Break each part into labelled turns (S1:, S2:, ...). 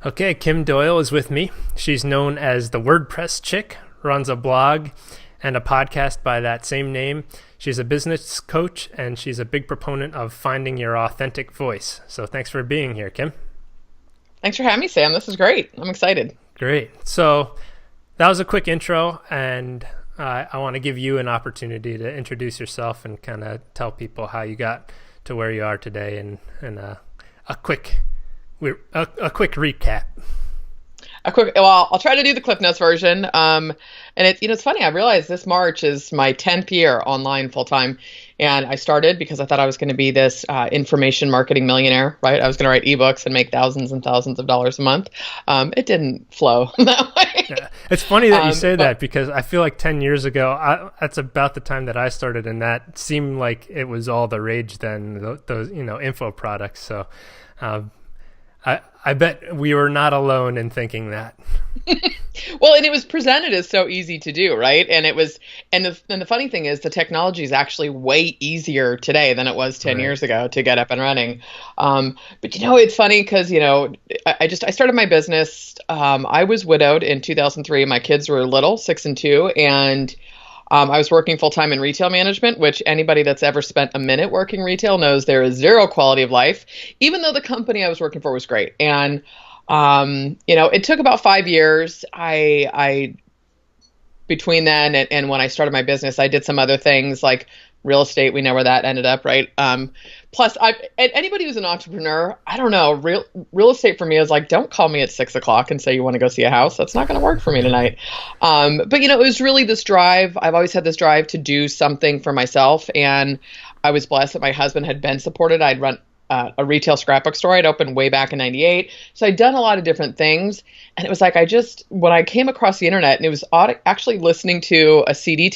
S1: Okay, Kim Doyal is with me. She's known as the WordPress chick, runs a blog and a podcast by that same name. She's a business coach, and she's a big proponent of finding your authentic voice. So thanks for being here, Kim.
S2: Thanks for having me, Sam. This is great. I'm excited.
S1: Great. So that was a quick intro, and I want to give you an opportunity to introduce yourself and kind of tell people how you got to where you are today, and a quick recap.
S2: Well, I'll try to do the Cliff Notes version. And it's funny. I realized this March is my 10th year online full time, and I started because I thought I was going to be this information marketing millionaire, right? I was going to write ebooks and make thousands and thousands of dollars a month. It didn't flow that way.
S1: Yeah. It's funny that you say that, because I feel like 10 years ago, that's about the time that I started, and that seemed like it was all the rage then. Those info products. So. I bet we were not alone in thinking that.
S2: Well, and it was presented as so easy to do, right? And the funny thing is, the technology is actually way easier today than it was 10 years ago to get up and running. But it's funny because I started my business. I was widowed in 2003. My kids were little, 6 and 2, and I was working full-time in retail management, which anybody that's ever spent a minute working retail knows there is zero quality of life, even though the company I was working for was great. And, it took about 5 years. I between then and when I started my business, I did some other things like real estate. We know where that ended up, right? Plus, anybody who's an entrepreneur, I don't know, real estate for me is like, don't call me at 6 o'clock and say you want to go see a house. That's not going to work for me tonight. But it was really this drive. I've always had this drive to do something for myself, and I was blessed that my husband had been supported. I'd run a retail scrapbook store. I'd opened way back in '98, so I'd done a lot of different things. And it was like when I came across the internet, and it was actually listening to a CD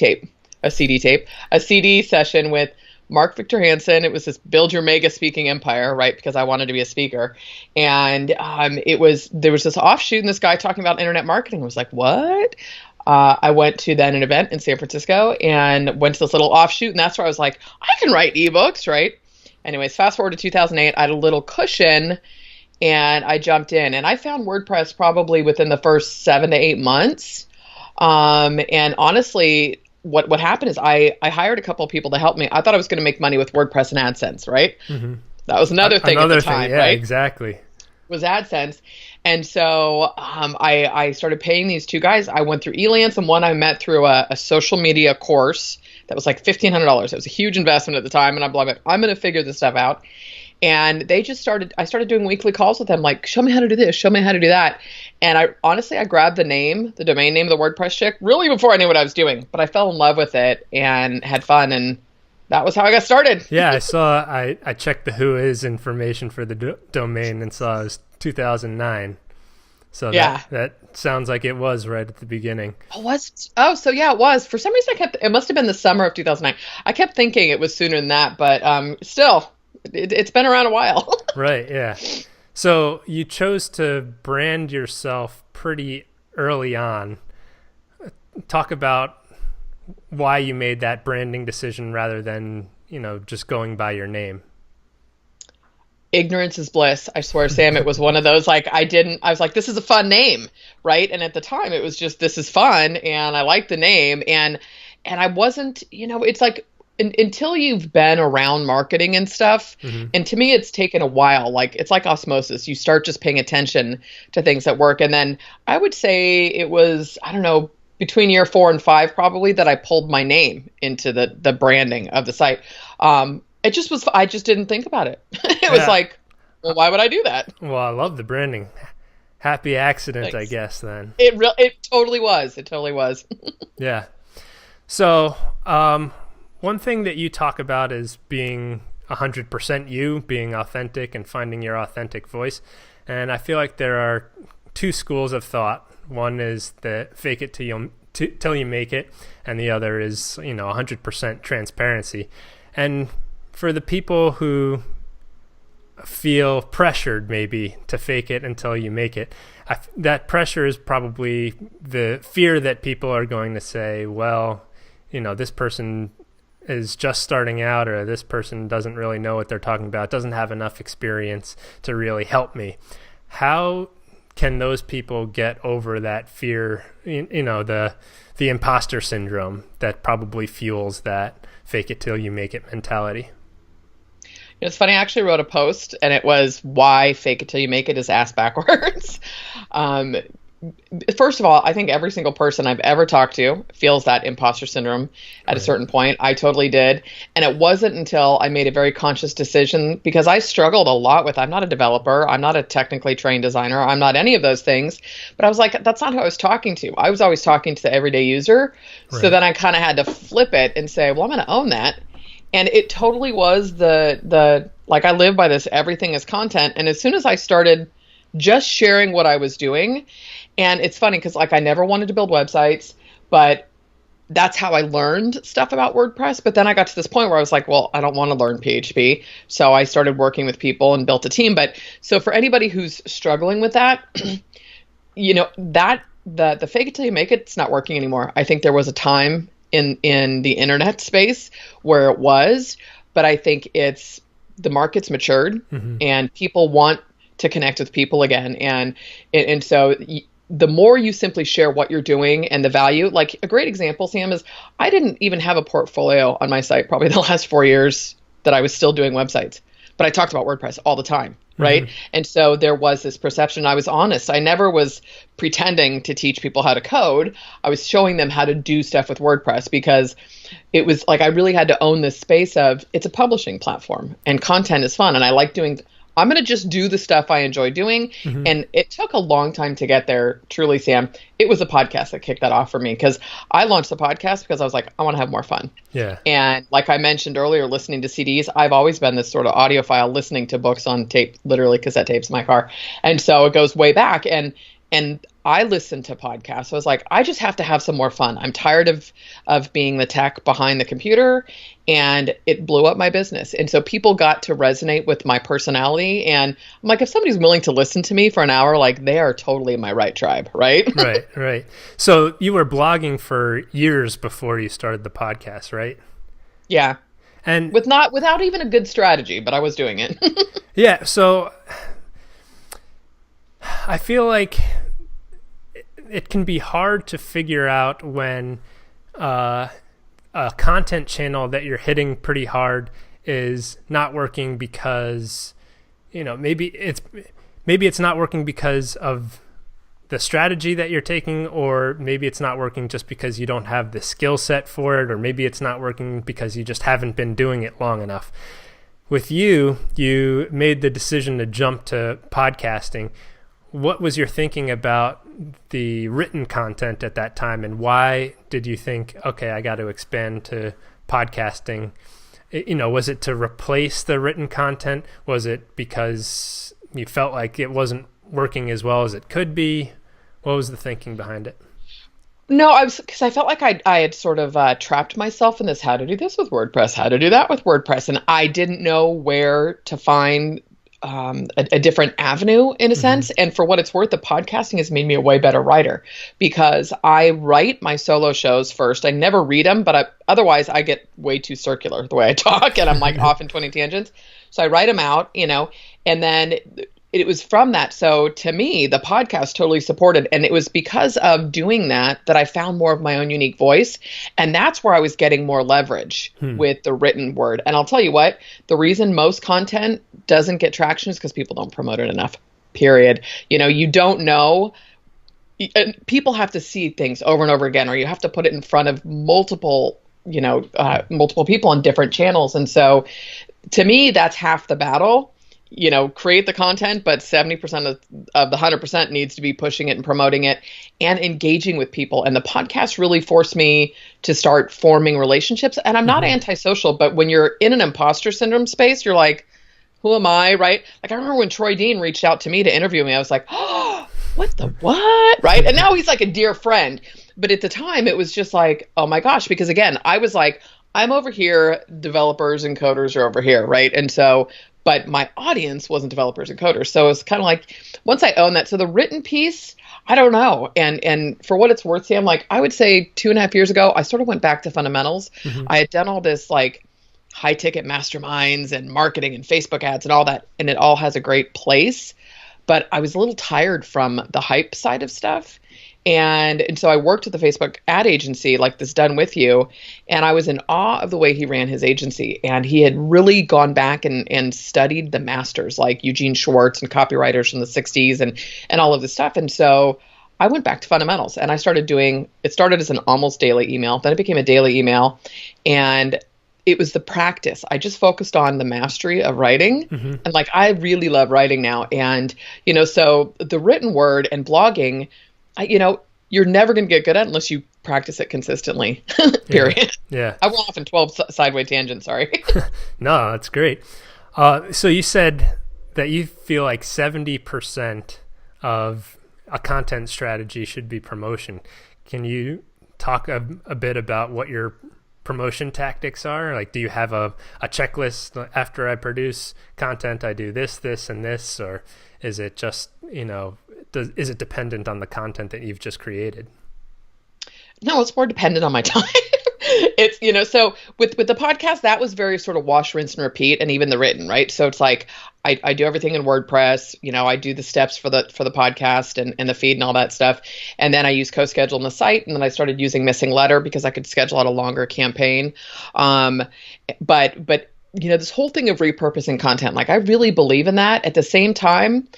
S2: session with Mark Victor Hansen. It was this Build Your Mega Speaking Empire, right? Because I wanted to be a speaker. And there was this offshoot, and this guy talking about internet marketing. I was like, what? I went to then an event in San Francisco and went to this little offshoot, and that's where I was like, I can write ebooks, right? Anyways, fast forward to 2008, I had a little cushion, and I jumped in, and I found WordPress probably within the first 7 to 8 months. And honestly, what happened is I hired a couple of people to help me. I thought I was going to make money with WordPress and AdSense, right? Mm-hmm. That was another thing at the time,
S1: yeah,
S2: right?
S1: Exactly.
S2: Was AdSense. And so I started paying these two guys. I went through Elance, and one I met through a social media course that was like $1,500. It was a huge investment at the time, and I'm like, I'm going to figure this stuff out. And I started doing weekly calls with them, like, show me how to do this, show me how to do that. And I grabbed the domain name of the WordPress chick, really before I knew what I was doing. But I fell in love with it and had fun, and that was how I got started.
S1: Yeah, I checked the who is information for the domain and saw it was 2009. So yeah, that sounds like it was right at the beginning.
S2: Oh, so yeah, it was. For some reason, it must have been the summer of 2009. I kept thinking it was sooner than that, but still, it's been around a while.
S1: Right, yeah. So you chose to brand yourself pretty early on. Talk about why you made that branding decision rather than, just going by your name.
S2: Ignorance is bliss. I swear, Sam, it was one of those, like, I was like, this is a fun name, right? And at the time it was just, this is fun, and I like the name, and I wasn't, it's like, until you've been around marketing and stuff, mm-hmm. and to me it's taken a while, like, it's like osmosis. You start just paying attention to things that work, and then I would say it was, I don't know, between year 4 and 5 probably, that I pulled my name into the branding of the site. It just was, I just didn't think about it. It was like, well, why would I do that?
S1: Well, I love the branding. Happy accident,
S2: Thanks.
S1: I guess, then.
S2: It totally was. It totally was.
S1: Yeah. So, one thing that you talk about is being 100% you, being authentic and finding your authentic voice. And I feel like there are 2 schools of thought. One is the fake it till you make it, and the other is, 100% transparency. And for the people who feel pressured maybe to fake it until you make it, that pressure is probably the fear that people are going to say, well, this person is just starting out, or this person doesn't really know what they're talking about, doesn't have enough experience to really help me. How can those people get over that fear, the imposter syndrome that probably fuels that fake it till you make it mentality?
S2: It's funny, I actually wrote a post, and it was why fake it till you make it is ass backwards. First of all, I think every single person I've ever talked to feels that imposter syndrome at a certain point. I totally did. And it wasn't until I made a very conscious decision, because I struggled a lot with, I'm not a developer, I'm not a technically trained designer, I'm not any of those things. But I was like, that's not who I was talking to. I was always talking to the everyday user. Right. So then I kind of had to flip it and say, well, I'm going to own that. And it totally was the like, I live by this, everything is content. And as soon as I started just sharing what I was doing, and it's funny because like I never wanted to build websites, but that's how I learned stuff about WordPress. But then I got to this point where I was like, well, I don't want to learn PHP. So I started working with people and built a team. But so for anybody who's struggling with that, that the fake it till you make it, it's not working anymore. I think there was a time in the internet space where it was, but I think the market's matured and people want to connect with people again. And so the more you simply share what you're doing and the value, like a great example, Sam, is I didn't even have a portfolio on my site probably the last 4 years that I was still doing websites, but I talked about WordPress all the time. Right. And so there was this perception. I was honest. I never was pretending to teach people how to code. I was showing them how to do stuff with WordPress, because it was like I really had to own this space of, it's a publishing platform and content is fun. And I like I'm going to just do the stuff I enjoy doing. And it took a long time to get there. Truly, Sam, it was a podcast that kicked that off for me, because I launched the podcast because I was like, I want to have more fun. Yeah. And like I mentioned earlier, listening to CDs, I've always been this sort of audiophile, listening to books on tape, literally cassette tapes in my car. And so it goes way back. And I listened to podcasts. I was like, I just have to have some more fun. I'm tired of being the tech behind the computer, and it blew up my business. And so people got to resonate with my personality. And I'm like, if somebody's willing to listen to me for an hour, like they are totally in my right tribe, right?
S1: Right. So you were blogging for years before you started the podcast, right?
S2: Yeah.
S1: And
S2: without even a good strategy, but I was doing it.
S1: Yeah. So I feel like it can be hard to figure out when a content channel that you're hitting pretty hard is not working because, maybe it's not working because of the strategy that you're taking, or maybe it's not working just because you don't have the skill set for it, or maybe it's not working because you just haven't been doing it long enough. With you made the decision to jump to podcasting. What was your thinking about the written content at that time, and why did you think, okay, I got to expand to podcasting? Was it to replace the written content? Was it because you felt like it wasn't working as well as it could be? What was the thinking behind it?
S2: No, because I felt like I had sort of trapped myself in this, how to do this with WordPress, how to do that with WordPress. And I didn't know where to find a different avenue in a sense. And for what it's worth, the podcasting has made me a way better writer, because I write my solo shows first. I never read them, but otherwise I get way too circular the way I talk, and I'm like off in 20 tangents. So I write them out, and then it was from that. So to me, the podcast totally supported. And it was because of doing that I found more of my own unique voice. And that's where I was getting more leverage with the written word. And I'll tell you what, the reason most content doesn't get traction is because people don't promote it enough, period. You don't know. People have to see things over and over again, or you have to put it in front of multiple people on different channels. And so to me, that's half the battle. Create the content, but 70% of the 100% needs to be pushing it and promoting it and engaging with people. And the podcast really forced me to start forming relationships. And I'm not antisocial, but when you're in an imposter syndrome space, you're like, who am I? Right? Like I remember when Troy Dean reached out to me to interview me, I was like, oh, what the what? Right? And now he's like a dear friend. But at the time it was just like, oh my gosh, because again, I was like, I'm over here, developers and coders are over here. Right. And so, but my audience wasn't developers and coders. So it's kind of like, once I own that, so the written piece, I don't know. And for what it's worth, Sam, like I would say 2.5 years ago, I sort of went back to fundamentals. I had done all this like high ticket masterminds and marketing and Facebook ads and all that. And it all has a great place. but I was a little tired from the hype side of stuff. And so I worked at the Facebook ad agency, like this Done With You, and I was in awe of the way he ran his agency. And he had really gone back and studied the masters like Eugene Schwartz and copywriters from the 60s and all of this stuff. And so I went back to fundamentals and I started doing, it started as an almost daily email, then it became a daily email, and it was the practice. I just focused on the mastery of writing. And like, I really love writing now. And, so the written word and blogging, you're never going to get good at it unless you practice it consistently, period.
S1: Yeah.
S2: I went off in 12 sideways tangents, sorry.
S1: No, that's great. So you said that you feel like 70% of a content strategy should be promotion. Can you talk a bit about what your promotion tactics are? Like, do you have a checklist? After I produce content, I do this, and this, or is it just, is it dependent on the content that you've just created?
S2: No, it's more dependent on my time. It's, so with the podcast, that was very sort of wash, rinse, and repeat, and even the written, right? So it's like, I do everything in WordPress, I do the steps for the podcast and the feed and all that stuff. And then I use CoSchedule on the site. And then I started using Missing Letter because I could schedule out a longer campaign. But this whole thing of repurposing content, like I really believe in that. At the same time,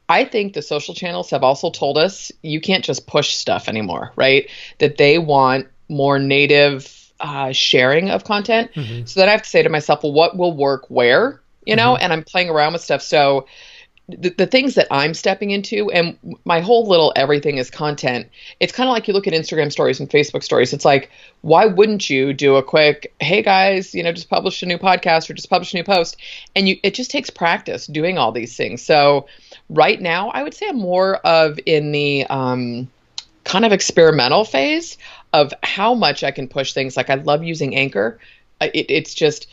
S2: I think the social channels have also told us you can't just push stuff anymore, right? That they want more native sharing of content. So then I have to say to myself, well, what will work where, and I'm playing around with stuff. So the things that I'm stepping into, and my whole little everything is content. It's kind of like you look at Instagram stories and Facebook stories. It's like, why wouldn't you do a quick, hey guys, just publish a new podcast or just publish a new post? And it just takes practice doing all these things. So right now, I would say I'm more of in the kind of experimental phase of how much I can push things. Like I love using Anchor. It's just,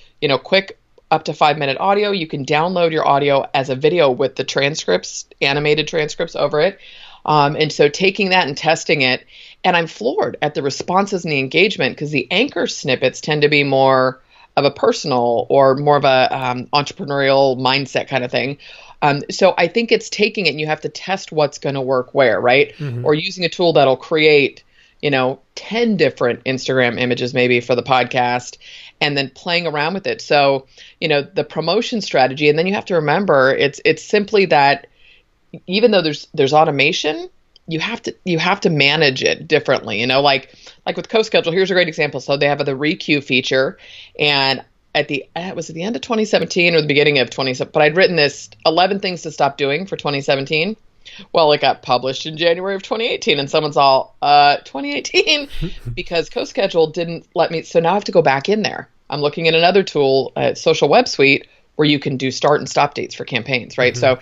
S2: quick up to 5-minute audio. You can download your audio as a video with the transcripts, animated transcripts over it. And so taking that and testing it, and I'm floored at the responses and the engagement because the Anchor snippets tend to be more of a personal or more of a entrepreneurial mindset kind of thing. So I think it's taking it and you have to test what's going to work where, right? Or using a tool that'll create, 10 different Instagram images maybe for the podcast and then playing around with it. So, the promotion strategy, and then you have to remember it's simply that even though there's automation, you have to manage it differently, like with CoSchedule, here's a great example. So they have the requeue feature, and it was at the end of 2017 or the beginning of 2017, but I'd written this 11 things to stop doing for 2017. Well, it got published in January of 2018 and someone's all, 2018 because CoSchedule didn't let me. So now I have to go back in there. I'm looking at another tool, Social Web Suite, where you can do start and stop dates for campaigns, right? So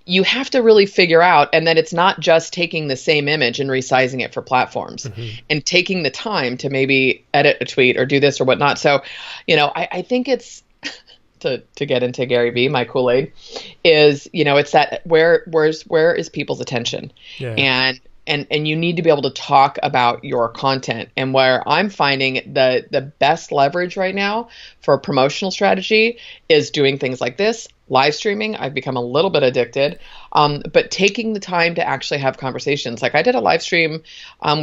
S2: you have to really figure out, and then it's not just taking the same image and resizing it for platforms and taking the time to maybe edit a tweet or do this or whatnot. So, I think it's to get into Gary Vee, my Kool-Aid is, it's that where is people's attention? Yeah. And you need to be able to talk about your content. And where I'm finding the best leverage right now for a promotional strategy is doing things like this, live streaming. I've become a little bit addicted, but taking the time to actually have conversations. Like I did a live stream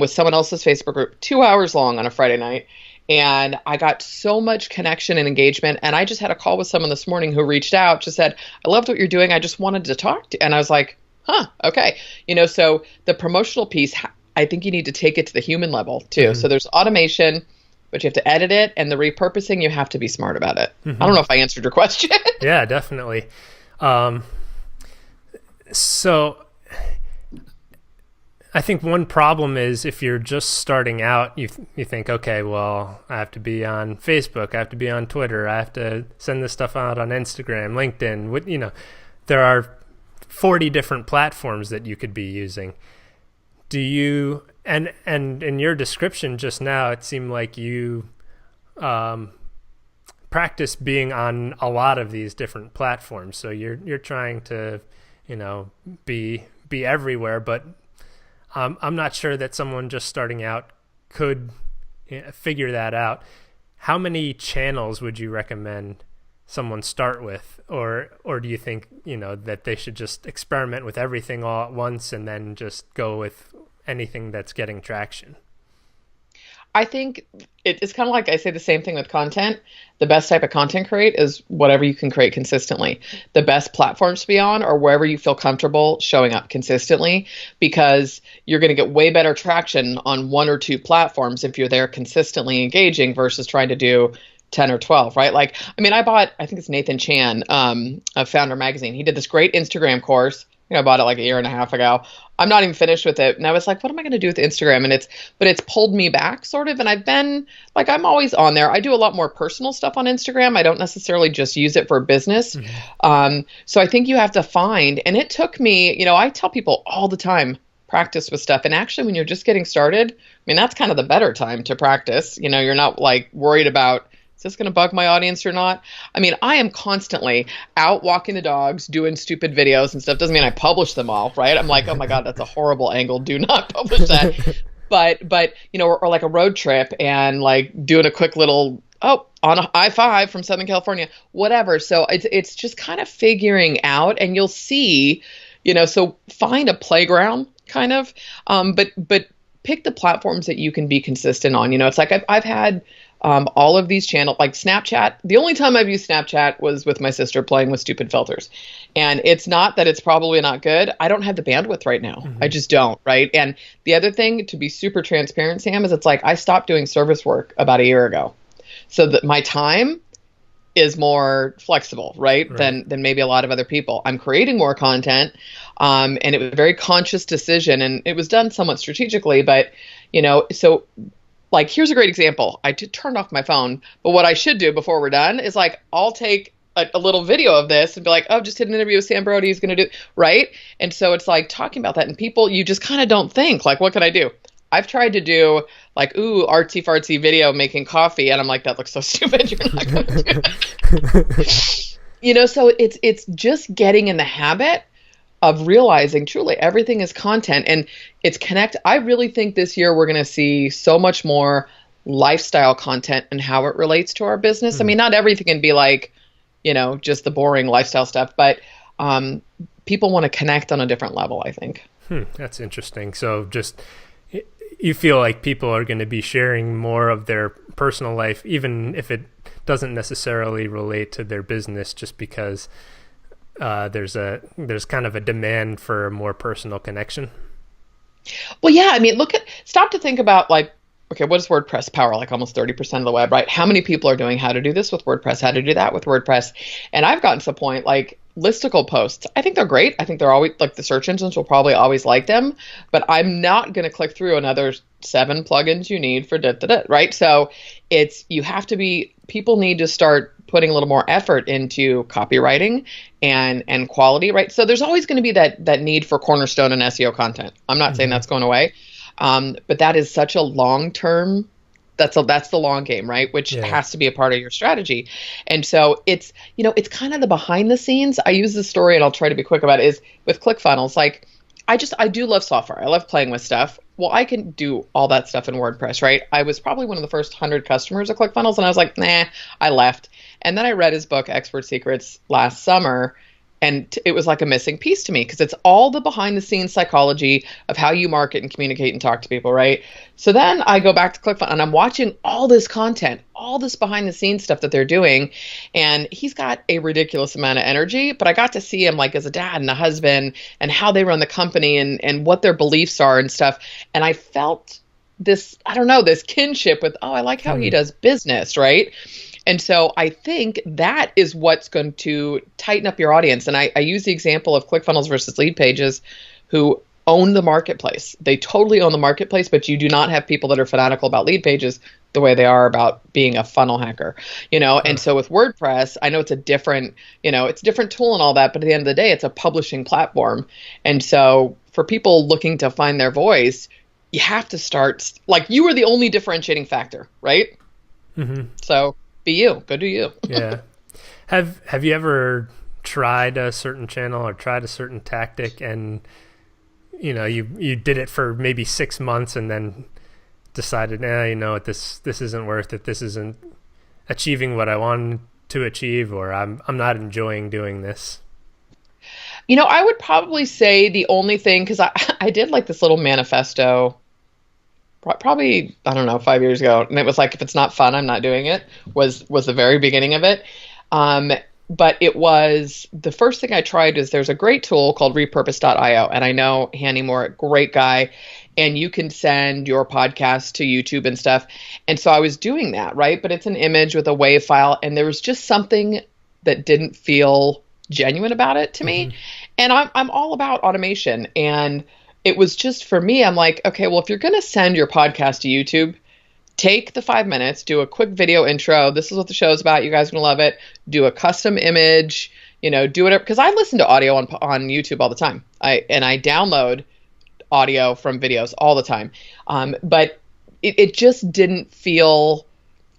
S2: with someone else's Facebook group, 2 hours long on a Friday night. And I got so much connection and engagement. And I just had a call with someone this morning who reached out, just said, I loved what you're doing. I just wanted to talk to you. And I was like, okay. So the promotional piece, I think you need to take it to the human level too. So there's automation, but you have to edit it, and the repurposing, you have to be smart about it. I don't know if I answered your question.
S1: Yeah, definitely. So I think one problem is if you're just starting out, you think, okay, well, I have to be on Facebook, I have to be on Twitter, I have to send this stuff out on Instagram, LinkedIn. There are 40 different platforms that you could be using. Do you, and in your description just now, it seemed like you practice being on a lot of these different platforms. So you're trying to, be everywhere, but I'm not sure that someone just starting out could figure that out. How many channels would you recommend someone start with, or do you think, that they should just experiment with everything all at once and then just go with anything that's getting traction?
S2: I think it's kind of like I say the same thing with content. The best type of content create is whatever you can create consistently. The best platforms to be on are wherever you feel comfortable showing up consistently, because you're going to get way better traction on one or two platforms if you're there consistently engaging versus trying to do 10 or 12, right? Like, I mean, I think it's Nathan Chan, of Founder Magazine. He did this great Instagram course. I bought it like a year and a half ago. I'm not even finished with it. And I was like, what am I going to do with Instagram? And it's pulled me back sort of. And I've been like, I'm always on there. I do a lot more personal stuff on Instagram. I don't necessarily just use it for business. So I think you have to find, and it took me, I tell people all the time, practice with stuff. And actually, when you're just getting started, I mean, that's kind of the better time to practice. You're not like worried about, is this going to bug my audience or not? I mean, I am constantly out walking the dogs, doing stupid videos and stuff. Doesn't mean I publish them all, right? I'm like, oh my God, that's a horrible angle. Do not publish that. but or like a road trip and like doing a quick little, on a I-5 from Southern California, whatever. So it's just kind of figuring out, and you'll see, so find a playground kind of, but pick the platforms that you can be consistent on. It's like I've had all of these channels, like Snapchat. The only time I've used Snapchat was with my sister playing with stupid filters. And it's not that it's probably not good. I don't have the bandwidth right now. I just don't, right? And the other thing, to be super transparent, Sam, is it's like I stopped doing service work about a year ago. So that my time is more flexible, right? Than maybe a lot of other people. I'm creating more content. And it was a very conscious decision, and it was done somewhat strategically, but so like, here's a great example. I turned off my phone, but what I should do before we're done is like, I'll take a little video of this and be like, oh, just did an interview with Sam Brody. He's going to do, right? And so it's like talking about that, and people, you just kind of don't think like, what can I do? I've tried to do like, artsy fartsy video making coffee. And I'm like, that looks so stupid. You're not going to do it. So it's just getting in the habit of realizing truly everything is content, and it's connect. I really think this year we're going to see so much more lifestyle content and how it relates to our business. I mean, not everything can be like, just the boring lifestyle stuff, but people want to connect on a different level, I think.
S1: That's interesting. So just, you feel like people are going to be sharing more of their personal life, even if it doesn't necessarily relate to their business, just because there's kind of a demand for a more personal connection.
S2: Well, yeah. I mean, stop to think about like, okay, what does WordPress power? Like almost 30% of the web, right? How many people are doing how to do this with WordPress, how to do that with WordPress? And I've gotten to the point like listicle posts. I think they're great. I think they're always like, the search engines will probably always like them, but I'm not going to click through another 7 plugins you need for right? So people need to start putting a little more effort into copywriting and quality, right? So there's always going to be that need for cornerstone and SEO content. I'm not saying that's going away, but that is such a long-term, that's the long game, right? Which has to be a part of your strategy. And so it's kind of the behind the scenes. I use this story, and I'll try to be quick about it, is with ClickFunnels. Like, I do love software. I love playing with stuff. Well, I can do all that stuff in WordPress, right? I was probably one of the first 100 customers of ClickFunnels, and I was like, nah, I left. And then I read his book, Expert Secrets, last summer, and it was like a missing piece to me, because it's all the behind the scenes psychology of how you market and communicate and talk to people, right? So then I go back to ClickFunnels, and I'm watching all this content, all this behind the scenes stuff that they're doing. And he's got a ridiculous amount of energy, but I got to see him like as a dad and a husband, and how they run the company and what their beliefs are and stuff. And I felt this, this kinship with, I like how he does business, right? And so I think that is what's going to tighten up your audience. And I use the example of ClickFunnels versus Lead Pages, who own the marketplace. They totally own the marketplace, but you do not have people that are fanatical about Lead Pages the way they are about being a funnel hacker, And so with WordPress, I know it's a different, it's a different tool and all that, but at the end of the day, it's a publishing platform. And so for people looking to find their voice, you have to start, like, you are the only differentiating factor, right? So be you. Go do you.
S1: Yeah. Have you ever tried a certain channel or tried a certain tactic, and you did it for maybe 6 months and then decided, this isn't worth it. This isn't achieving what I wanted to achieve, or I'm not enjoying doing this?
S2: I would probably say the only thing, because I did like this little manifesto probably, I don't know, 5 years ago. And it was like, if it's not fun, I'm not doing it, was the very beginning of it. But it was, the first thing I tried is there's a great tool called repurpose.io. And I know Hanny Moore, great guy, and you can send your podcast to YouTube and stuff. And so I was doing that, right? But it's an image with a WAV file. And there was just something that didn't feel genuine about it to me. And I'm all about automation. And it was just, for me, I'm like, okay, well, if you're going to send your podcast to YouTube, take the 5 minutes, do a quick video intro. This is what the show's about. You guys are going to love it. Do a custom image, do whatever. Because I listen to audio on YouTube all the time. I download audio from videos all the time. But it just didn't feel,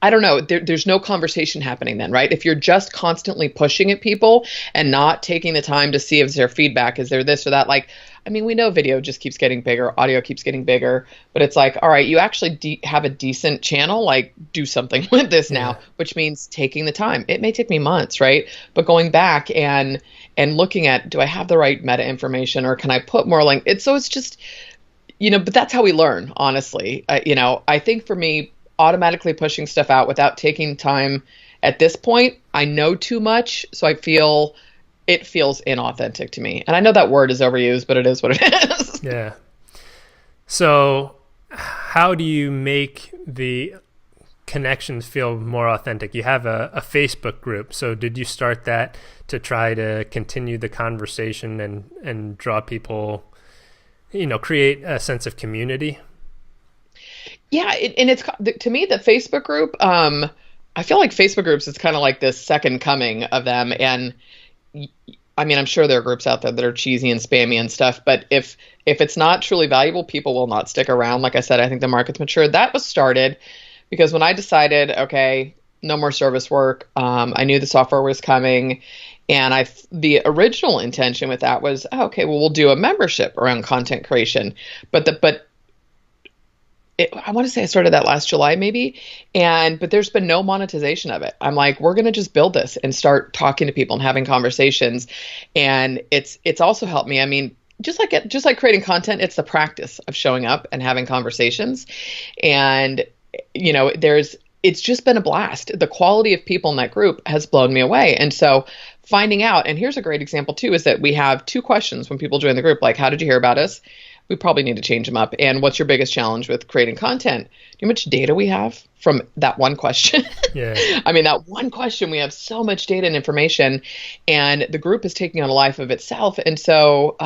S2: I don't know, there's no conversation happening then, right? If you're just constantly pushing at people and not taking the time to see if there's feedback, is there this or that? Like, we know video just keeps getting bigger, audio keeps getting bigger, but it's like, all right, you actually have a decent channel, like do something with this now, which means taking the time. It may take me months, right? But going back and looking at, do I have the right meta information, or can I put more it's just, but that's how we learn, honestly. I think for me, automatically pushing stuff out without taking time at this point, I know too much, so I feel it feels inauthentic to me. And I know that word is overused, but it is what it is.
S1: Yeah. So how do you make the connections feel more authentic? You have a Facebook group. So did you start that to try to continue the conversation and draw people, create a sense of community?
S2: Yeah. And it's, to me, the Facebook group, I feel like Facebook groups is kind of like this second coming of them. And I'm sure there are groups out there that are cheesy and spammy and stuff, but if it's not truly valuable, people will not stick around. Like I said, I think the market's mature. That was started because when I decided, okay, no more service work, I knew the software was coming, and the original intention with that was, okay, well, we'll do a membership around content creation, I want to say I started that last July maybe, but there's been no monetization of it. I'm like, we're going to just build this and start talking to people and having conversations. And it's also helped me. Just like creating content, it's the practice of showing up and having conversations. And, it's just been a blast. The quality of people in that group has blown me away. And so finding out, and here's a great example too, is that we have 2 questions when people join the group, like, how did you hear about us? We probably need to change them up. And what's your biggest challenge with creating content? Do you know how much data we have from that one question?
S1: Yeah.
S2: That one question, we have so much data and information, and the group is taking on a life of itself. And so,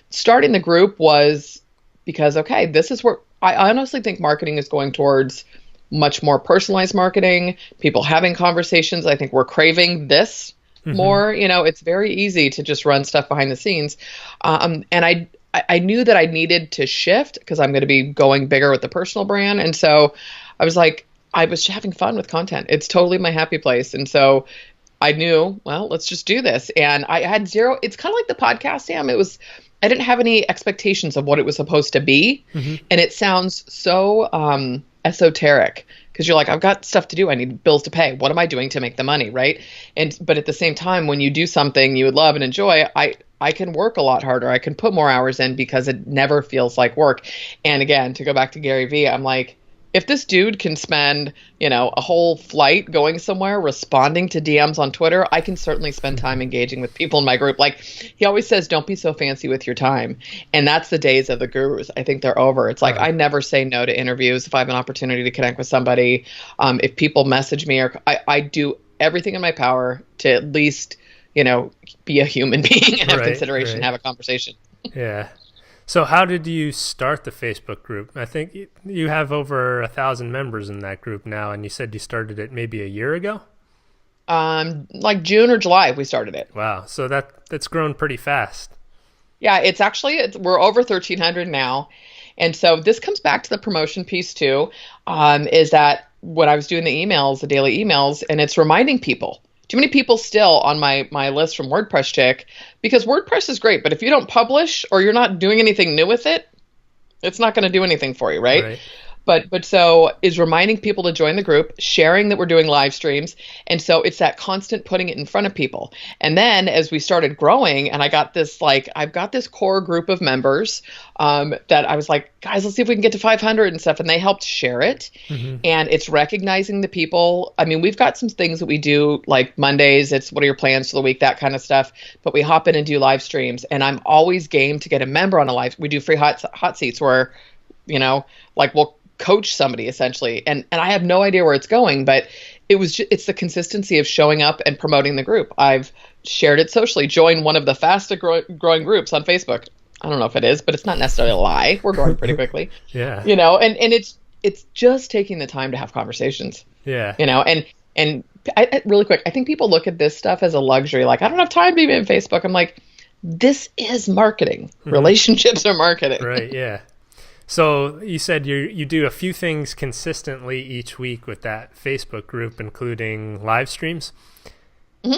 S2: starting the group was because, okay, this is where I honestly think marketing is going towards much more personalized marketing, people having conversations. I think we're craving this more. It's very easy to just run stuff behind the scenes. And I knew that I needed to shift because I'm going to be going bigger with the personal brand. And so I was like, I was having fun with content. It's totally my happy place. And so I knew, well, let's just do this. And I had zero, it's kind of like the podcast, Sam. I didn't have any expectations of what it was supposed to be. And it sounds so esoteric because you're like, I've got stuff to do. I need bills to pay. What am I doing to make the money? Right. But at the same time, when you do something you would love and enjoy, I can work a lot harder. I can put more hours in because it never feels like work. And again, to go back to Gary Vee, I'm like, if this dude can spend, a whole flight going somewhere, responding to DMs on Twitter, I can certainly spend time engaging with people in my group. Like he always says, don't be so fancy with your time. And that's the days of the gurus. I think they're over. It's like, I never say no to interviews. If I have an opportunity to connect with somebody, if people message me, or I do everything in my power to at least, be a human being and have consideration, and have a conversation.
S1: Yeah. So how did you start the Facebook group? I think you have over 1,000 members in that group now, and you said you started it maybe a year ago?
S2: Like June or July, we started it.
S1: Wow. So that's grown pretty fast.
S2: Yeah, we're over 1,300 now. And so this comes back to the promotion piece too, is that when I was doing the daily emails, and it's reminding people. Too many people still on my list from WordPress Chick, because WordPress is great, but if you don't publish or you're not doing anything new with it, it's not going to do anything for you, right? But so is reminding people to join the group, sharing that we're doing live streams. And so it's that constant putting it in front of people. And then as we started growing and I've got this core group of members that I was like, guys, let's see if we can get to 500 and stuff. And they helped share it. And it's recognizing the people. I mean, we've got some things that we do like Mondays. It's what are your plans for the week, that kind of stuff. But we hop in and do live streams. And I'm always game to get a member on a live. We do free hot seats where, like we'll coach somebody essentially. And I have no idea where it's going, but it's the consistency of showing up and promoting the group. I've shared it socially, joined one of the fastest growing groups on Facebook. I don't know if it is, but it's not necessarily a lie. We're growing pretty quickly.
S1: Yeah.
S2: And it's just taking the time to have conversations.
S1: Yeah.
S2: And I really quick, I think people look at this stuff as a luxury. Like, I don't have time to be in Facebook. I'm like, this is marketing. Relationships are marketing.
S1: Right. Yeah. So you said you do a few things consistently each week with that Facebook group, including live streams.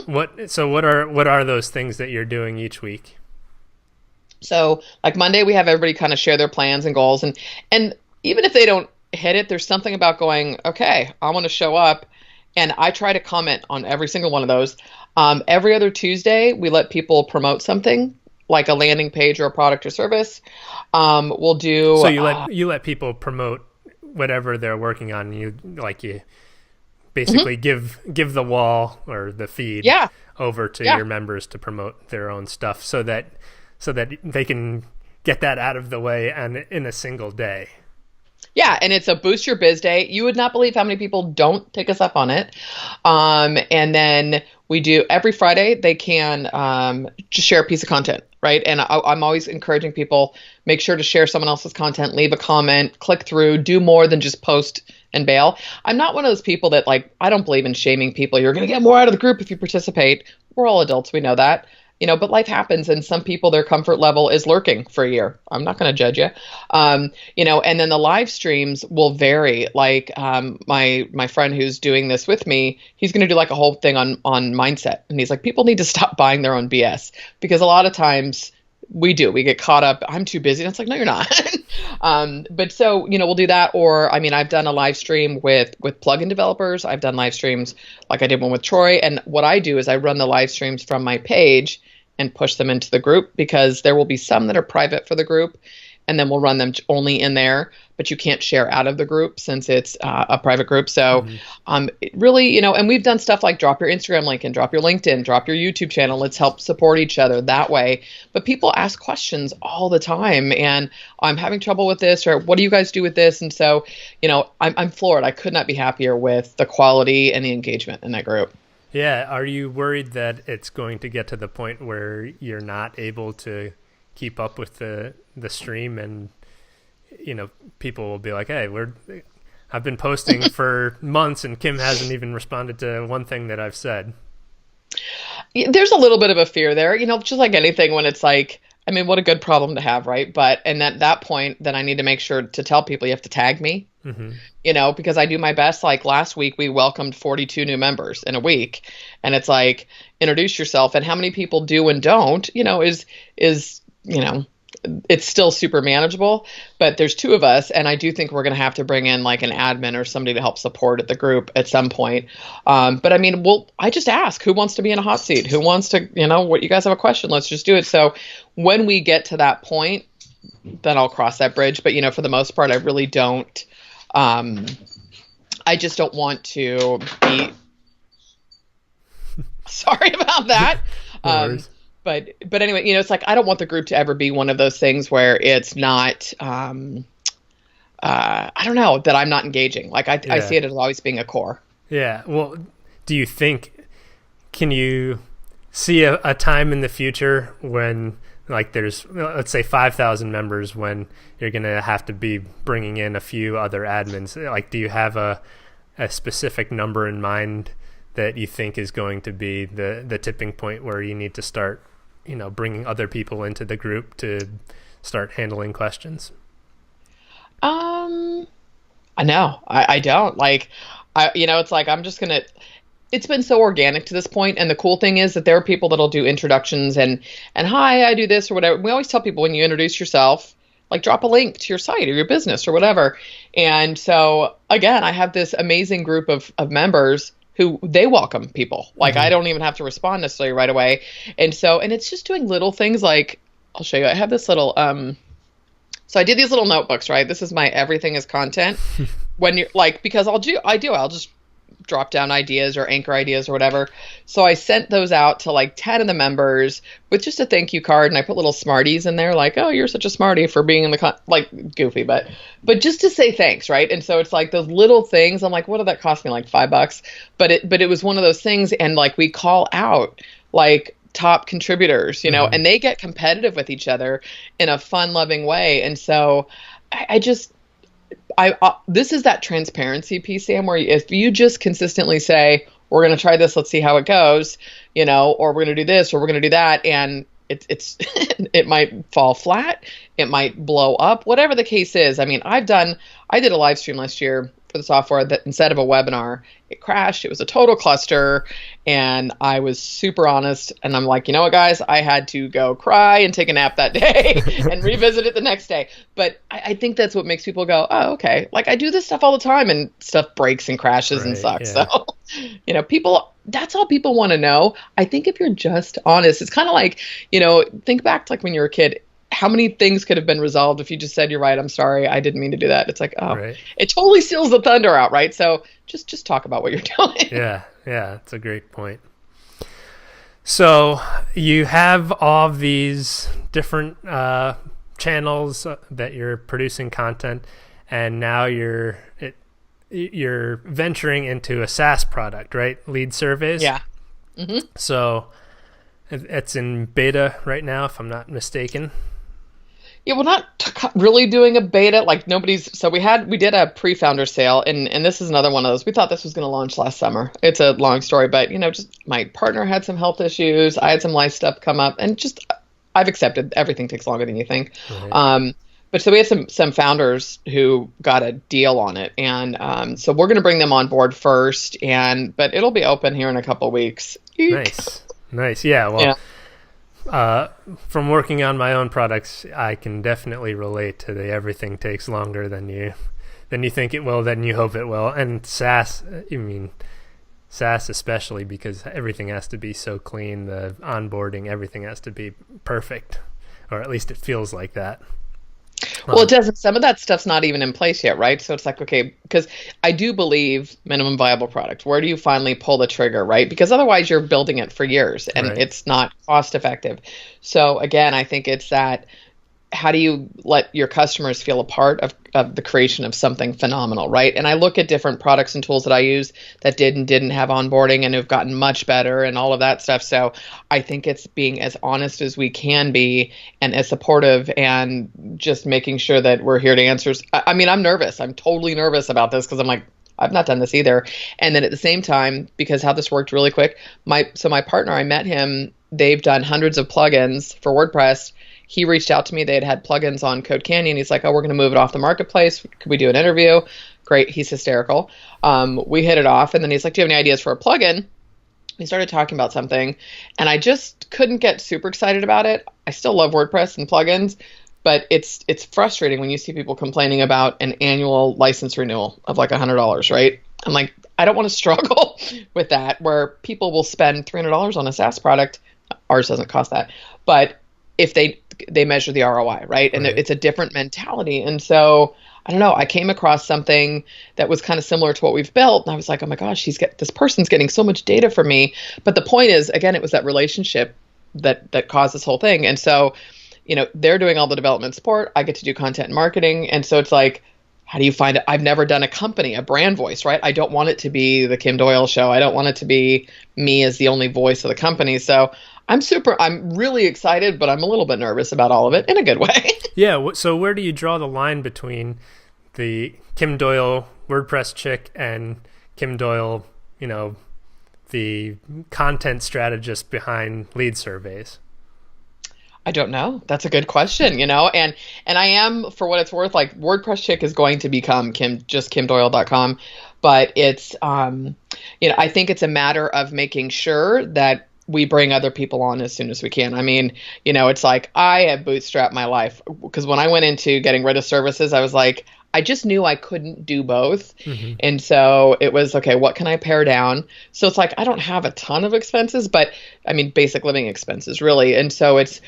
S1: What are those things that you're doing each week?
S2: So like Monday, we have everybody kind of share their plans and goals. And even if they don't hit it, there's something about going, okay, I want to show up. And I try to comment on every single one of those. Every other Tuesday, we let people promote something like a landing page or a product or service. We'll do.
S1: So you let people promote whatever they're working on. You basically give the wall or the feed over to your members to promote their own stuff, so that they can get that out of the way and in a single day.
S2: Yeah, and it's a boost your biz day. You would not believe how many people don't take us up on it. And then we do every Friday, they can just share a piece of content, right? And I'm always encouraging people, make sure to share someone else's content, leave a comment, click through, do more than just post and bail. I'm not one of those people that I don't believe in shaming people. You're going to get more out of the group if you participate. We're all adults. We know that. But life happens, and some people, their comfort level is lurking for a year. I'm not going to judge you. And then the live streams will vary. Like my friend who's doing this with me, he's going to do like a whole thing on mindset. And he's like, people need to stop buying their own BS, because a lot of times we get caught up. I'm too busy. And it's like, no, you're not. But so, we'll do that. Or, I've done a live stream with plugin developers. I've done live streams like I did one with Troy. And what I do is I run the live streams from my page and push them into the group, because there will be some that are private for the group, and then we'll run them only in there, but you can't share out of the group since it's a private group. So it really, and we've done stuff like drop your Instagram link and drop your LinkedIn, drop your YouTube channel. Let's help support each other that way. But people ask questions all the time, and I'm having trouble with this, or what do you guys do with this? And so, I'm floored. I could not be happier with the quality and the engagement in that group.
S1: Yeah. Are you worried that it's going to get to the point where you're not able to keep up with the stream, and, people will be like, hey, I've been posting for months and Kim hasn't even responded to one thing that I've said?
S2: There's a little bit of a fear there, just like anything, when it's like, what a good problem to have, right? And at that point, then I need to make sure to tell people you have to tag me, because I do my best. Like last week, we welcomed 42 new members in a week, and it's like, introduce yourself. And how many people do and don't, is it's still super manageable, but there's two of us. And I do think we're going to have to bring in like an admin or somebody to help support the group at some point. But I just ask, who wants to be in a hot seat? Who wants to, what, you guys have a question? Let's just do it. So when we get to that point, then I'll cross that bridge. But, for the most part, I really don't, I just don't want to be sorry about that.
S1: No
S2: But anyway, it's like, I don't want the group to ever be one of those things where it's not, I don't know, that I'm not engaging. Like I see it as always being a core.
S1: Yeah. Well, do you think, can you see a time in the future when like there's, let's say 5,000 members, when you're going to have to be bringing in a few other admins? Like, do you have a specific number in mind that you think is going to be the tipping point where you need to start, bringing other people into the group to start handling questions?
S2: I know. I don't like, it's like, I'm just going to, it's been so organic to this point. And the cool thing is that there are people that'll do introductions and hi, I do this or whatever. We always tell people, when you introduce yourself, like drop a link to your site or your business or whatever. And so again, I have this amazing group of members who they welcome people. Like I don't even have to respond necessarily right away. And it's just doing little things like, I'll show you. I have this little, so I did these little notebooks, right? This is my everything is content. When you're like, because I'll just drop down ideas or anchor ideas or whatever. So I sent those out to like 10 of the members with just a thank you card. And I put little smarties in there like, oh, you're such a smartie for being in the, like goofy, but just to say thanks. Right. And so it's like those little things. I'm like, what did that cost me? Like $5. But it was one of those things. And like, we call out like top contributors, and they get competitive with each other in a fun, loving way. And so this is that transparency piece, Sam, where if you just consistently say, we're going to try this, let's see how it goes, or we're going to do this, or we're going to do that. And it might fall flat. It might blow up, whatever the case is. I mean, I did a live stream last year for the software that instead of a webinar, it crashed. It was a total cluster. And I was super honest. And I'm like, you know what, guys, I had to go cry and take a nap that day and revisit it the next day. But I think that's what makes people go, oh, okay. Like I do this stuff all the time and stuff breaks and crashes and sucks. Yeah. So, people, that's all people want to know. I think if you're just honest, it's kind of like, think back to like when you were a kid. How many things could have been resolved if you just said, you're right, I'm sorry, I didn't mean to do that. It's like, oh, right. It totally seals the thunder out, right? So just talk about what you're doing.
S1: Yeah, that's a great point. So you have all of these different channels that you're producing content, and now you're venturing into a SaaS product, right? Lead surveys?
S2: Yeah. Mm-hmm.
S1: So it's in beta right now, if I'm not mistaken.
S2: Yeah, we're not really doing a beta. Like so we did a pre-founder sale, and this is another one of those. We thought this was going to launch last summer. It's a long story, but just my partner had some health issues. I had some life stuff come up, and I've accepted everything takes longer than you think. Right. But so we had some founders who got a deal on it, and so we're going to bring them on board first, but it'll be open here in a couple of weeks. Eek.
S1: Nice. Yeah. Well. Yeah. From working on my own products, I can definitely relate to the everything takes longer than you think it will, than you hope it will. And SaaS especially, because everything has to be so clean, the onboarding, everything has to be perfect, or at least it feels like that.
S2: Well, it doesn't. Some of that stuff's not even in place yet, right? So it's like, okay, because I do believe minimum viable product. Where do you finally pull the trigger, right? Because otherwise you're building it for years and It's not cost effective. So again, I think it's that, how do you let your customers feel a part of the creation of something phenomenal, right? And I look at different products and tools that I use that did and didn't have onboarding and have gotten much better and all of that stuff. So I think it's being as honest as we can be and as supportive and just making sure that we're here to answer. I mean, I'm nervous. I'm totally nervous about this because I'm like, I've not done this either. And then at the same time, because how this worked really quick, my partner, I met him, they've done hundreds of plugins for WordPress. He reached out to me. They had plugins on Code Canyon. He's like, oh, we're going to move it off the marketplace. Could we do an interview? Great. He's hysterical. We hit it off. And then he's like, do you have any ideas for a plugin? We started talking about something. And I just couldn't get super excited about it. I still love WordPress and plugins. But it's frustrating when you see people complaining about an annual license renewal of like $100, right? I'm like, I don't want to struggle with that, where people will spend $300 on a SaaS product. Ours doesn't cost that. But if they measure the ROI, right? And it's a different mentality. And so, I don't know, I came across something that was kind of similar to what we've built. And I was like, oh my gosh, this person's getting so much data from me. But the point is, again, it was that relationship that caused this whole thing. And so, they're doing all the development support. I get to do content and marketing. And so it's like, how do you find it? I've never done a brand voice, right? I don't want it to be the Kim Doyal show. I don't want it to be me as the only voice of the company. So I'm really excited, but I'm a little bit nervous about all of it in a good way.
S1: Yeah. So where do you draw the line between the Kim Doyal WordPress chick and Kim Doyal, the content strategist behind lead surveys?
S2: I don't know. That's a good question, and I am, for what it's worth, like WordPress chick is going to become kimdoyal.com, but it's, I think it's a matter of making sure that we bring other people on as soon as we can. I mean, it's like I have bootstrapped my life because when I went into getting rid of services, I was like, I just knew I couldn't do both.
S1: Mm-hmm.
S2: And so it was, okay, what can I pare down? So it's like, I don't have a ton of expenses, but I mean, basic living expenses really. And so it's,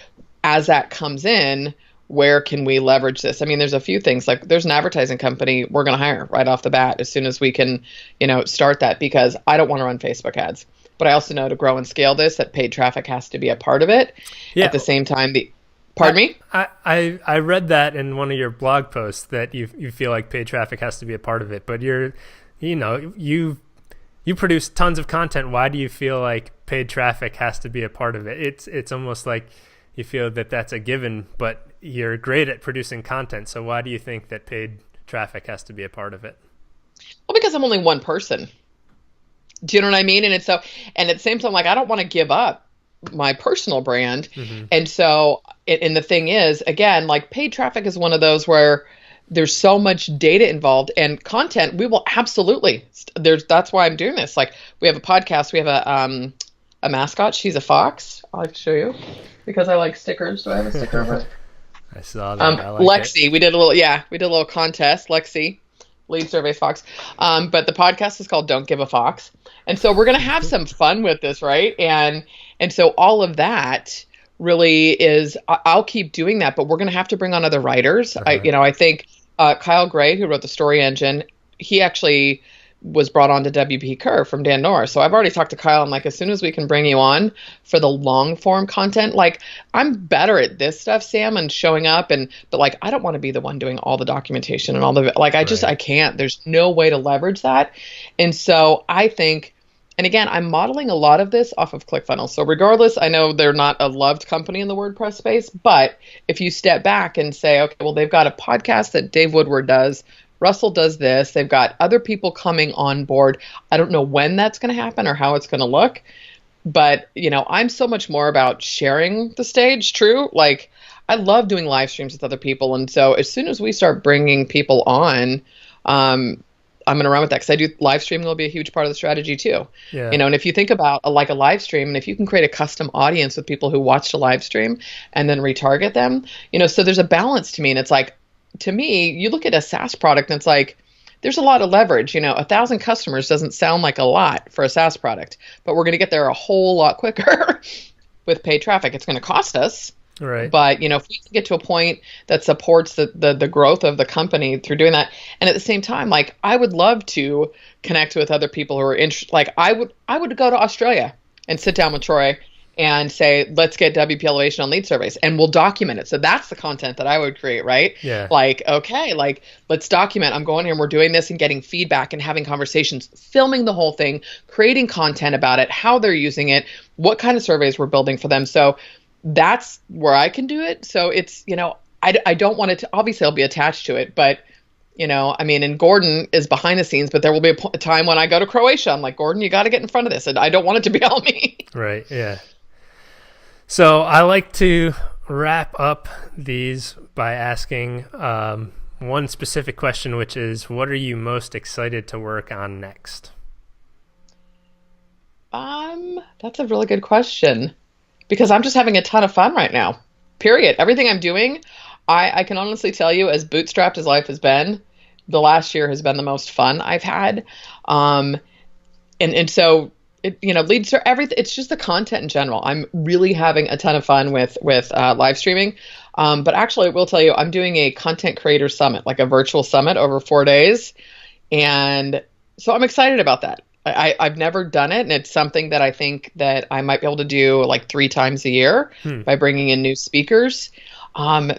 S2: as that comes in, where can we leverage this? I mean, there's a few things, like there's an advertising company we're going to hire right off the bat as soon as we can, start that, because I don't want to run Facebook ads. But I also know to grow and scale this, that paid traffic has to be a part of it. Yeah. At the same time, pardon me?
S1: I read that in one of your blog posts that you feel like paid traffic has to be a part of it, but you produce tons of content. Why do you feel like paid traffic has to be a part of it? It's almost like you feel that that's a given, but you're great at producing content. So why do you think that paid traffic has to be a part of it?
S2: Well, because I'm only one person. Do you know what I mean? And it's and at the same time, like, I don't want to give up my personal brand. Mm-hmm. And so, and the thing is, again, like, paid traffic is one of those where there's so much data involved, and content, we will absolutely, that's why I'm doing this. Like, we have a podcast, we have a mascot. She's a fox. I'll like to show you because I like stickers. Do I have a sticker of it?
S1: I saw that. I like
S2: Lexi, we did a little contest. Lexi, lead surveys fox. But the podcast is called Don't Give a Fox. And so we're going to have some fun with this, right? And so all of that really is, I'll keep doing that, but we're going to have to bring on other writers. Uh-huh. I think Kyle Gray, who wrote the Story Engine, he actually was brought on to WP Kerr from Dan Norris. So I've already talked to Kyle. I'm like, as soon as we can bring you on for the long form content, like, I'm better at this stuff, Sam, and showing up, but like, I don't want to be the one doing all the documentation and all the, like, I can't, there's no way to leverage that. And so I think, and again, I'm modeling a lot of this off of ClickFunnels. So regardless, I know they're not a loved company in the WordPress space, but if you step back and say, okay, well, they've got a podcast that Dave Woodward does, Russell does this, they've got other people coming on board. I don't know when that's going to happen or how it's going to look, but I'm so much more about sharing the stage. True. Like, I love doing live streams with other people. And so as soon as we start bringing people on, I'm going to run with that, because I do live streaming will be a huge part of the strategy too. Yeah. And if you think about a live stream, and if you can create a custom audience with people who watched a live stream and then retarget them, so there's a balance to me. And it's like, to me, you look at a SaaS product and it's like, there's a lot of leverage. 1,000 customers doesn't sound like a lot for a SaaS product, but we're going to get there a whole lot quicker with paid traffic. It's going to cost us. Right. But, if we can get to a point that supports the growth of the company through doing that. And at the same time, like, I would love to connect with other people who are interested. Like, I would go to Australia and sit down with Troy and say, let's get WP Elevation on lead surveys, and we'll document it. So that's the content that I would create, right? Yeah. Like, okay, like, let's document. I'm going here and we're doing this and getting feedback and having conversations, filming the whole thing, creating content about it, how they're using it, what kind of surveys we're building for them. So that's where I can do it. So it's, I don't want it to, obviously I'll be attached to it, but I mean, and Gordon is behind the scenes, but there will be a time when I go to Croatia, I'm like, Gordon, you got to get in front of this. And I don't want it to be all me.
S1: Right. Yeah. So I like to wrap up these by asking one specific question, which is, what are you most excited to work on next?
S2: That's a really good question, because I'm just having a ton of fun right now, period. Everything I'm doing, I can honestly tell you, as bootstrapped as life has been, the last year has been the most fun I've had. And so, leads to everything. It's just the content in general. I'm really having a ton of fun with live streaming. But actually, I will tell you, I'm doing a content creator summit, like a virtual summit over 4 days. And so I'm excited about that. I've never done it, and it's something that I think that I might be able to do like 3 times a year by bringing in new speakers.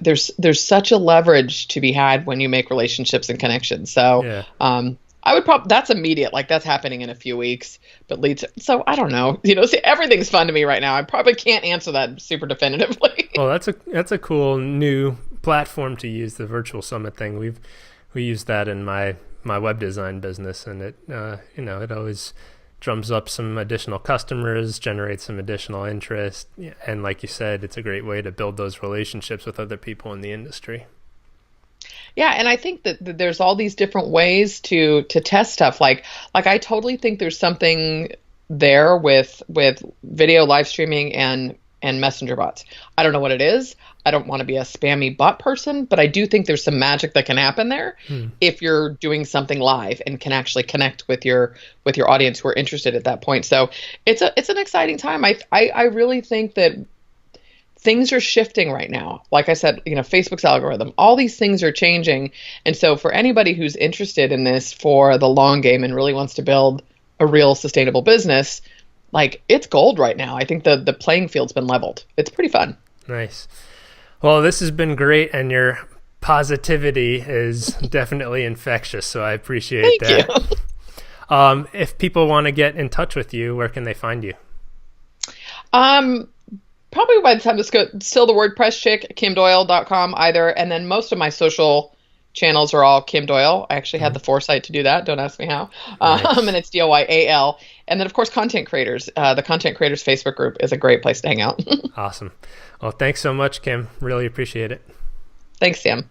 S2: There's such a leverage to be had when you make relationships and connections. So yeah. I would that's immediate, like that's happening in a few weeks, but so I don't know, see, everything's fun to me right now. I probably can't answer that super definitively. Well,
S1: that's a cool new platform to use, the virtual summit thing. We use that in my web design business, and it it always drums up some additional customers, generates some additional interest, and like you said, it's a great way to build those relationships with other people in the industry.
S2: Yeah, and I think that there's all these different ways to test stuff. Like I totally think there's something there with video live streaming and messenger bots. I don't know what it is. I don't want to be a spammy bot person, but I do think there's some magic that can happen there if you're doing something live and can actually connect with your audience who are interested at that point. So it's an exciting time. I really think that things are shifting right now. Like I said, Facebook's algorithm, all these things are changing. And so for anybody who's interested in this for the long game and really wants to build a real sustainable business, like, it's gold right now. I think the playing field's been leveled. It's pretty fun.
S1: Nice. Well, this has been great, and your positivity is definitely infectious, so I appreciate that. Thank you. If people want to get in touch with you, where can they find you?
S2: Probably by the time this goes, still the WordPress chick, kimdoyal.com either, and then most of my social channels are all Kim Doyal. I actually had the foresight to do that. Don't ask me how. Nice. And it's Doyal. And then, of course, content creators. The Content Creators Facebook group is a great place to hang out.
S1: Awesome. Well, thanks so much, Kim. Really appreciate it.
S2: Thanks, Sam.